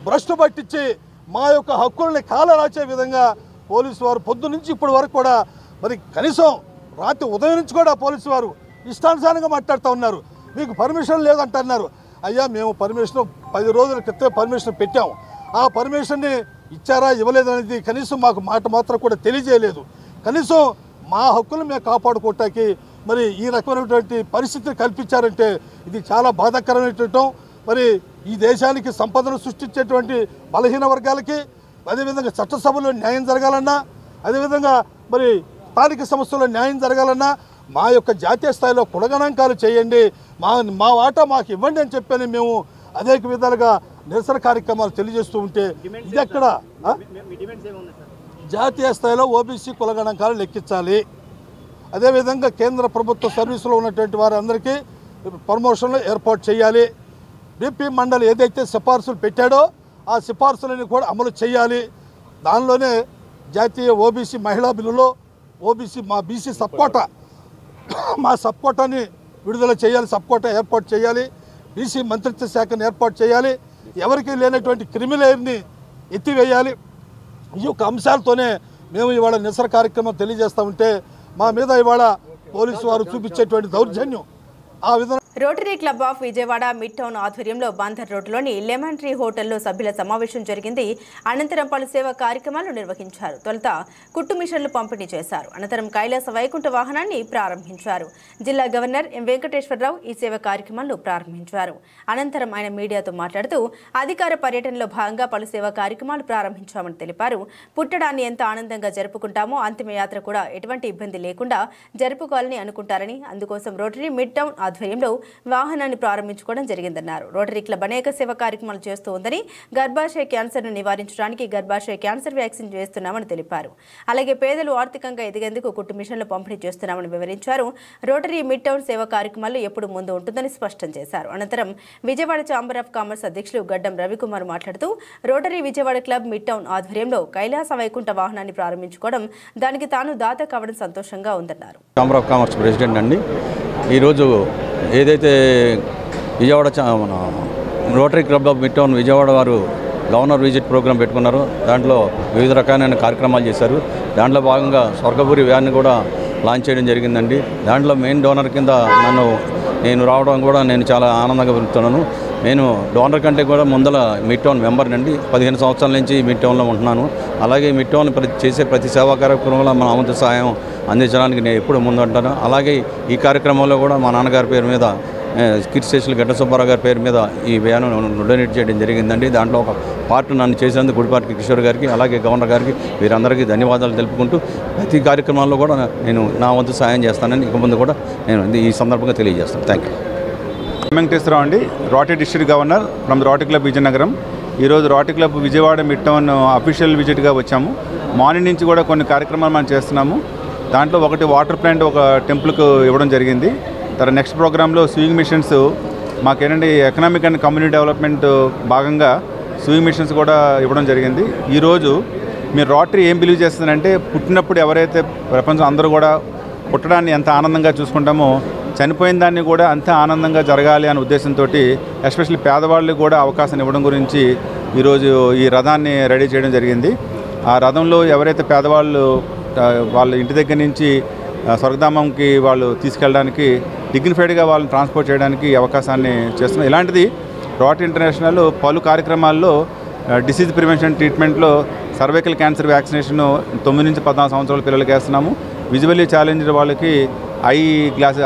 భ్రష్టు పట్టించి మా యొక్క హక్కుల్ని కాలరాచే విధంగా పోలీసు వారు పొద్దు నుంచి ఇప్పటి వరకు కూడా మరి కనీసం రాత్రి ఉదయం నుంచి కూడా పోలీసు వారు ఇష్టానుసారంగా మాట్లాడుతూ ఉన్నారు. మీకు పర్మిషన్ లేదంటున్నారు. అయ్యా మేము పర్మిషన్ 10 రోజుల క్రితం పర్మిషన్ పెట్టాము, ఆ పర్మిషన్ని ఇచ్చారా ఇవ్వలేదనేది కనీసం మాకు మాట మాత్రం కూడా తెలియజేయలేదు. కనీసం మా హక్కులు మేము కాపాడుకోవటానికి మరి ఈ రకమైనటువంటి పరిస్థితిని కల్పించారంటే ఇది చాలా బాధాకరమైనటువంటి. మరి ఈ దేశానికి సంపదను సృష్టించేటువంటి బలహీన వర్గాలకి, అదేవిధంగా చట్టసభలో న్యాయం జరగాలన్నా, అదేవిధంగా మరి స్థానిక సంస్థల్లో న్యాయం జరగాలన్నా మా యొక్క జాతీయ స్థాయిలో కులగణాంకాలు చేయండి, మా వాటా మాకు ఇవ్వండి అని చెప్పని మేము అనేక విధాలుగా నిరసన కార్యక్రమాలు తెలియజేస్తూ ఉంటే ఇది ఎక్కడ జాతీయ స్థాయిలో ఓబీసీ కులగణాంకాలు లెక్కించాలి, అదేవిధంగా కేంద్ర ప్రభుత్వ సర్వీసులో ఉన్నటువంటి వారందరికీ ప్రమోషన్లు ఏర్పాటు చేయాలి, బీపీ మండలి ఏదైతే సిఫార్సులు పెట్టాడో ఆ సిఫార్సులని కూడా అమలు చేయాలి. దానిలోనే జాతీయ ఓబీసీ మహిళా బిల్లులో ఓబీసీ మా బీసీ మా సబ్కోటాని విడుదల చేయాలి, సబ్కోటా ఏర్పాటు చేయాలి, బీసీ మంత్రిత్వ శాఖను ఏర్పాటు చేయాలి, ఎవరికి లేనటువంటి క్రిమిలేయర్ని ఎత్తివేయాలి. ఈ యొక్క అంశాలతోనే మేము ఇవాళ నిరసన కార్యక్రమం తెలియజేస్తూ ఉంటే మా మీద ఇవాళ పోలీసు వారు చూపించేటువంటి దౌర్జన్యం ఆ విధంగా rotary club of Vijayawada mid town ఆధ్వర్యంలో బందర్ రోడ్లోని లెమన్ ట్రీ హోటల్లో సభ్యుల సమావేశం జరిగింది. అనంతరం పలు సేవా కార్యక్రమాలు నిర్వహించారు. తొలుత కుట్టు మిషన్లు పంపిణీ చేశారు. అనంతరం కైలాస వైకుంఠ వాహనాన్ని ప్రారంభించారు. జిల్లా గవర్నర్ ఎం వెంకటేశ్వరరావు ఈ సేవా కార్యక్రమాలను ప్రారంభించారు. అనంతరం ఆయన మీడియాతో మాట్లాడుతూ అధికార పర్యటనలో భాగంగా పలు సేవా కార్యక్రమాలు ప్రారంభించామని తెలిపారు. పుట్టడాన్ని ఎంత ఆనందంగా జరుపుకుంటామో అంతిమయాత్ర కూడా ఎటువంటి ఇబ్బంది లేకుండా జరుపుకోవాలని అనుకుంటారని, అందుకోసం రోటరీ మిడ్ టౌన్ ఆధ్వర్యంలో వాహనాన్ని ప్రారంభించుకోవడం జరిగిందన్నారు. రోటరీ క్లబ్ అనేక సేవా కార్యక్రమాలు చేస్తూ ఉందని, గర్భాశయ క్యాన్సర్ను నివారించడానికి గర్భాశయ క్యాన్సర్ వ్యాక్సిన్ చేస్తున్నామని తెలిపారు. అలాగే పేదలు ఆర్థికంగా ఎదిగేందుకు కుట్టు మిషన్లు పంపిణీ చేస్తున్నామని వివరించారు. రోటరీ మిడ్ టౌన్ సేవా కార్యక్రమాల్లో ఎప్పుడు ముందు ఉంటుందని స్పష్టం చేశారు. అనంతరం విజయవాడ ఛాంబర్ ఆఫ్ కామర్స్ అధ్యక్షులు గడ్డం రవికుమార్ మాట్లాడుతూ rotary Vijayawada club mid town ఆధ్వర్యంలో కైలాస వైకుంఠ వాహనాన్ని ప్రారంభించుకోవడం దానికి తాను దాత కావడం సంతోషంగా ఉందన్నారు. ఛాంబర్ ఆఫ్ కామర్స్ ప్రెసిడెంట్ అండి. ఈరోజు ఏదైతే Vijayawada rotary club of mid town Vijayawada వారు గవర్నర్ విజిట్ ప్రోగ్రాం పెట్టుకున్నారు. దాంట్లో వివిధ రకాలైన కార్యక్రమాలు చేశారు. దాంట్లో భాగంగా స్వర్గపురి వ్యాన్ని కూడా లాంచ్ చేయడం జరిగిందండి. దాంట్లో మెయిన్ డోనర్ కింద నేను రావడం కూడా నేను చాలా ఆనందంగా పెరుగుతున్నాను. నేను డోనర్ కంటే కూడా ముందల మిడ్ టౌన్ మెంబర్ నండి. 15 సంవత్సరాల నుంచి మిడ్ టౌన్లో ఉంటున్నాను. అలాగే మిడ్ టౌన్ చేసే ప్రతి సేవా కార్యక్రమంలో మన అవంతు సహాయం అందించడానికి నేను ఎప్పుడు ముందుంటాను. అలాగే ఈ కార్యక్రమంలో కూడా మా నాన్నగారి పేరు మీద కిట్ స్టేషన్ గడ్డ సుబ్బారావు గారి పేరు మీద ఈ వ్యాన్ డొనేట్ చేయడం జరిగిందండి. దాంట్లో ఒక పార్ట్ నన్ను చేసేందుకు గుడిపాటి కిషోర్ గారికి, అలాగే గవర్నర్ గారికి, వీరందరికీ ధన్యవాదాలు తెలుపుకుంటూ ప్రతి కార్యక్రమాల్లో కూడా నేను నా వంతు సహాయం చేస్తానని ఇక ముందు కూడా నేను ఈ సందర్భంగా తెలియజేస్తాను. Thank you. వెంకటేశ్వరరావు అండి, rotary district governor from rotary club Vizianagaram. ఈరోజు rotary club Vijayawada mid town official విజిట్గా వచ్చాము. మార్నింగ్ నుంచి కూడా కొన్ని కార్యక్రమాలు మనం చేస్తున్నాము. దాంట్లో ఒకటి వాటర్ ప్లాంట్ ఒక టెంపుల్కు ఇవ్వడం జరిగింది. తర్వాత నెక్స్ట్ ప్రోగ్రాంలో స్వింగ్ మిషన్స్ మాకేంటంటే ఎకనామిక్ అండ్ కమ్యూనిటీ డెవలప్మెంట్ భాగంగా స్వింగ్ మిషన్స్ కూడా ఇవ్వడం జరిగింది. ఈరోజు మీరు రోటరీ ఏం బిలీవ్ చేస్తుందంటే పుట్టినప్పుడు ఎవరైతే ప్రపంచం అందరూ కూడా పుట్టడాన్ని ఎంత ఆనందంగా చూసుకుంటామో చనిపోయిన దాన్ని కూడా అంతే ఆనందంగా జరగాలి అనే ఉద్దేశంతో ఎస్పెషల్లీ పేదవాళ్ళకి కూడా అవకాశం ఇవ్వడం గురించి ఈరోజు ఈ రథాన్ని రెడీ చేయడం జరిగింది. ఆ రథంలో ఎవరైతే పేదవాళ్ళు వాళ్ళ ఇంటి దగ్గర నుంచి స్వర్గధామంకి వాళ్ళు తీసుకెళ్ళడానికి డిగ్నిఫైడ్గా వాళ్ళని ట్రాన్స్పోర్ట్ చేయడానికి అవకాశాన్ని చేస్తున్నాం. ఇలాంటిది రోటరీ ఇంటర్నేషనల్ పలు కార్యక్రమాల్లో డిసీజ్ ప్రివెన్షన్ ట్రీట్మెంట్లో సర్వైకల్ క్యాన్సర్ వ్యాక్సినేషన్ 9 నుంచి 14 సంవత్సరాల పిల్లలకి వేస్తున్నాము. విజువల్లీ ఛాలెంజ్డ్ వాళ్ళకి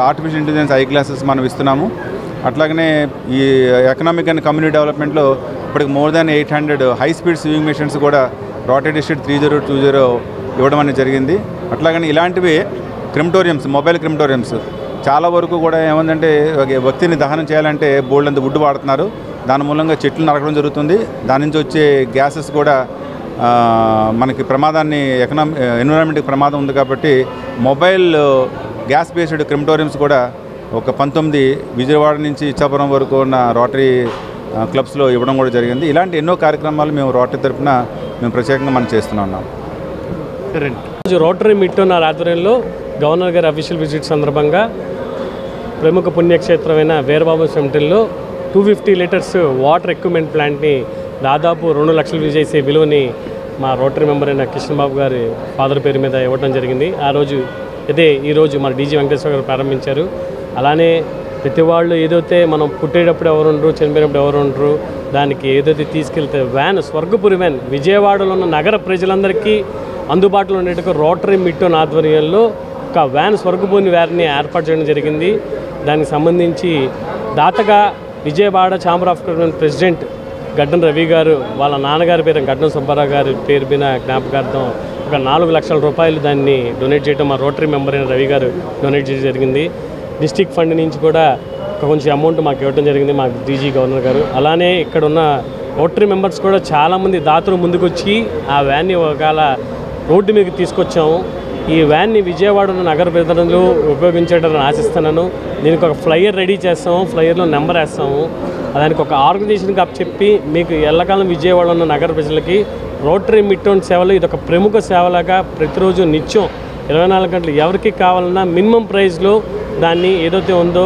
ఆర్టిఫిషియల్ ఇంటెలిజెన్స్ ఐ గ్లాసెస్ మనం ఇస్తున్నాము. అట్లాగనే ఈ ఎకనామిక్ అండ్ కమ్యూనిటీ డెవలప్మెంట్లో ఇప్పటికి more than 800 high speed sewing machines కూడా రోటరీ డిస్ట్రిక్ట్ 3020 ఇవ్వడం అనేది జరిగింది. అట్లాగని ఇలాంటివి క్రిమటోరియంస్, మొబైల్ క్రిమటోరియంస్ చాలా వరకు కూడా ఏమందంటే వ్యక్తిని దహనం చేయాలంటే బోల్డ్ అంత వుడ్ వాడుతున్నారు. దాని మూలంగా చెట్లు నరకడం జరుగుతుంది. దాని నుంచి వచ్చే గ్యాసెస్ కూడా మనకి ప్రమాదాన్ని ఎన్విరాన్మెంట్కి ప్రమాదం ఉంది. కాబట్టి మొబైల్ గ్యాస్ బేస్డ్ క్రిమటోరియంస్ కూడా ఒక 19 విజయవాడ నుంచి ఇచ్చాపురం వరకు ఉన్న రోటరీ క్లబ్స్లో ఇవ్వడం కూడా జరిగింది. ఇలాంటి ఎన్నో కార్యక్రమాలు మేము రోటరీ తరఫున మేము ప్రత్యేకంగా మనం చేస్తున్నాం. రోటరీ మిడ్ టౌన్ ఆధ్వర్యంలో గవర్నర్ గారి అఫీషియల్ విజిట్ సందర్భంగా ప్రముఖ పుణ్యక్షేత్రమైన వీరబాబు సెమిటరీలో 250 లీటర్స్ వాటర్ ఎక్విప్మెంట్ ప్లాంట్ని దాదాపు 2 లక్షలు చేసే విలువని మా రోటరీ మెంబర్ అయిన కిషన్ బాబు గారి ఫాదర్ పేరు మీద ఇవ్వడం జరిగింది. ఆ రోజు ఈరోజు మన డీజీ వెంకటేశ్వర గారు ప్రారంభించారు. అలానే ప్రతి వాళ్ళు ఏదైతే మనం పుట్టేటప్పుడు ఎవరు ఉండరు, చనిపోయినప్పుడు ఎవరు ఉండరు, దానికి ఏదైతే తీసుకెళ్తే వ్యాన్ స్వర్గపురి వ్యాన్ విజయవాడలో ఉన్న నగర ప్రజలందరికీ అందుబాటులో ఉండేట్టుగా రోటరీ మిడ్ టౌన్ ఆధ్వర్యంలో ఒక వ్యాన్ స్వర్గపురి వ్యాన్ని ఏర్పాటు చేయడం జరిగింది. దానికి సంబంధించి దాతగా Vijayawada chamber of commerce president Gaddam Ravi గారు వాళ్ళ నాన్నగారి పేరు గడ్డం సుబ్బారావు గారి పేరు మీద జ్ఞాపకార్థం ఒక 4 లక్షల రూపాయలు దాన్ని డొనేట్ చేయడం మా రోటరీ మెంబర్ అయిన రవి గారు డొనేట్ చేయడం జరిగింది. డిస్ట్రిక్ట్ ఫండ్ నుంచి కూడా కొంచెం అమౌంట్ మాకు ఇవ్వడం జరిగింది మా డీజీ గవర్నర్ గారు. అలానే ఇక్కడ ఉన్న రోటరీ మెంబర్స్ కూడా చాలామంది దాతలు ముందుకు వచ్చి ఆ వ్యాన్ని ఒకవేళ రోడ్డు మీదకి తీసుకొచ్చాము. ఈ వ్యాన్ని విజయవాడ నగర ప్రజలు ఉపయోగించేటని ఆశిస్తున్నాను. దీనికి ఒక ఫ్లైయర్ రెడీ చేస్తాము, ఫ్లైయర్లో నెంబర్ వేస్తాము. దానికి ఒక ఆర్గనైజేషన్కి చెప్పి మీకు ఎల్లకాలం విజయవాడ ఉన్న నగర ప్రజలకి రోటరీ మిడ్ టౌన్ సేవలు ఇది ఒక ప్రముఖ సేవలాగా ప్రతిరోజు నిత్యం 24 గంటలు ఎవరికి కావాలన్నా మినిమం ప్రైస్లో దాన్ని ఏదైతే ఉందో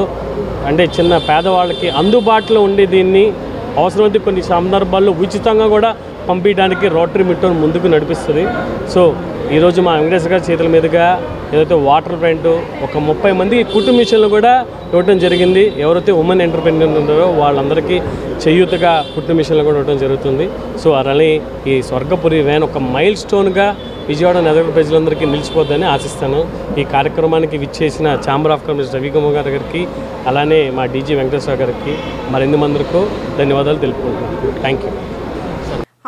అంటే చిన్న పేదవాళ్ళకి అందుబాటులో ఉండే దీన్ని అవసరమైతే కొన్ని సందర్భాల్లో ఉచితంగా కూడా పంపించడానికి రోటరీ మిడ్ టౌన్ ముందుకు నడిపిస్తుంది. సో ఈరోజు మా వెంకటేశ్వర గారి చేతుల మీదుగా ఏదైతే వాటర్ ప్లాంట్ ఒక 30 మందికి కుట్టు మిషన్లు కూడా ఇవ్వడం జరిగింది. ఎవరైతే ఉమెన్ ఎంటర్ప్రెన్యూర్ ఉన్నారో వాళ్ళందరికీ చేయూతగా కుట్టు మిషన్లు కూడా ఇవ్వడం జరుగుతుంది. సో అలానే ఈ స్వర్గపురి వ్యాన్ ఒక మైల్ స్టోన్గా విజయవాడ నగర ప్రజలందరికీ నిలిచిపోద్దని ఆశిస్తాను. ఈ కార్యక్రమానికి విచ్చేసిన ఛాంబర్ ఆఫ్ కామర్స్ రవికుమార్ గారికి, అలానే మా డీజీ వెంకటేశ్వర గారికి, మరిన్ని మందికి ధన్యవాదాలు తెలుపుకుంటున్నాను. Thank you.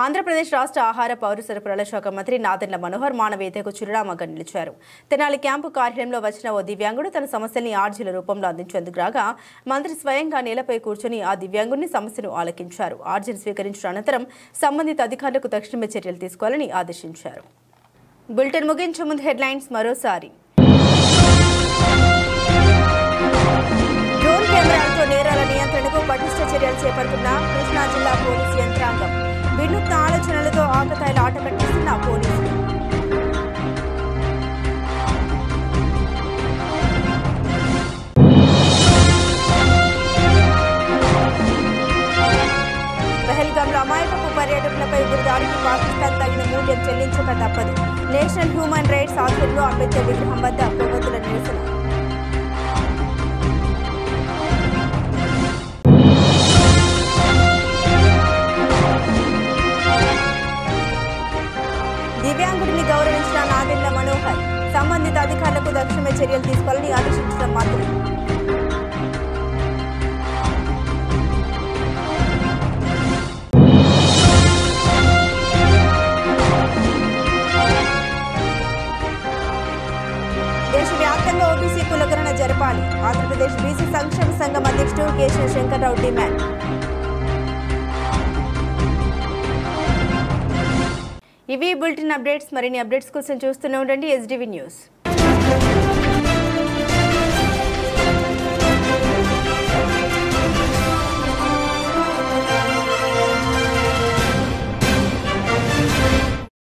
ఆంధ్రప్రదేశ్ రాష్ట్ర ఆహార పౌర సరఫరాల శాఖ మంత్రి నాదెండ్ల మనోహర్ మానవీయతకు చిరునామాగా నిలిచారు. తెనాలి క్యాంపు కార్యాలయంలో వచ్చిన ఓ దివ్యాంగుడు తన సమస్యల్ని ఆర్జీల రూపంలో అందించేందుకు రాగా మంత్రి స్వయంగా నేలపై కూర్చొని ఆ దివ్యాంగుడిని సమస్యను ఆలకించారు. ఆర్జీని స్వీకరించిన అనంతరం సంబంధిత అధికారులకు తక్షణమే చర్యలు తీసుకోవాలని ఆదేశించారు. బులెటిన్ ముగించే ముందు హెడ్లైన్స్ మరోసారి. డ్రోన్ కెమెరాలతో నేరాల నియంత్రణకు పటిష్ట చర్యలు చేపడుతున్న కృష్ణా జిల్లా పోలీసు యంత్రాంగం. వినూత్న ఆలోచనలతో ఆకతాయిల ఆట కట్టిస్తున్న పోలీసులు. పహల్గాంలో అమాయకపు పర్యాటకులపై ఉగ్రదాడికి పాకిస్తాన్ తగిన మూల్యం చెల్లించక తప్పదు. నేషనల్ హ్యూమన్ రైట్స్ ఆధ్వర్యంలో అంబేద్కర్ విగ్రహం వద్ద కొవ్వొత్తుల నిరసన. దివ్యాంగుడిని గౌరవించిన నాదెండ్ల మనోహర్ సంబంధిత అధికారులకు తక్షణమే చర్యలు తీసుకోవాలని ఆదేశించిన మంత్రి. దేశవ్యాప్తంగా ఓబీసీ కులగణన జరపాలి. ఆంధ్రప్రదేశ్ బీసీ సంక్షేమ సంఘం అధ్యక్షుడు కేశవ శంకర్రావు డిమాండ్. ఇవి బులెటిన్ అప్డేట్స్. మరిన్ని అప్డేట్స్ కోసం చూస్తూనే ఉండండి SDV న్యూస్.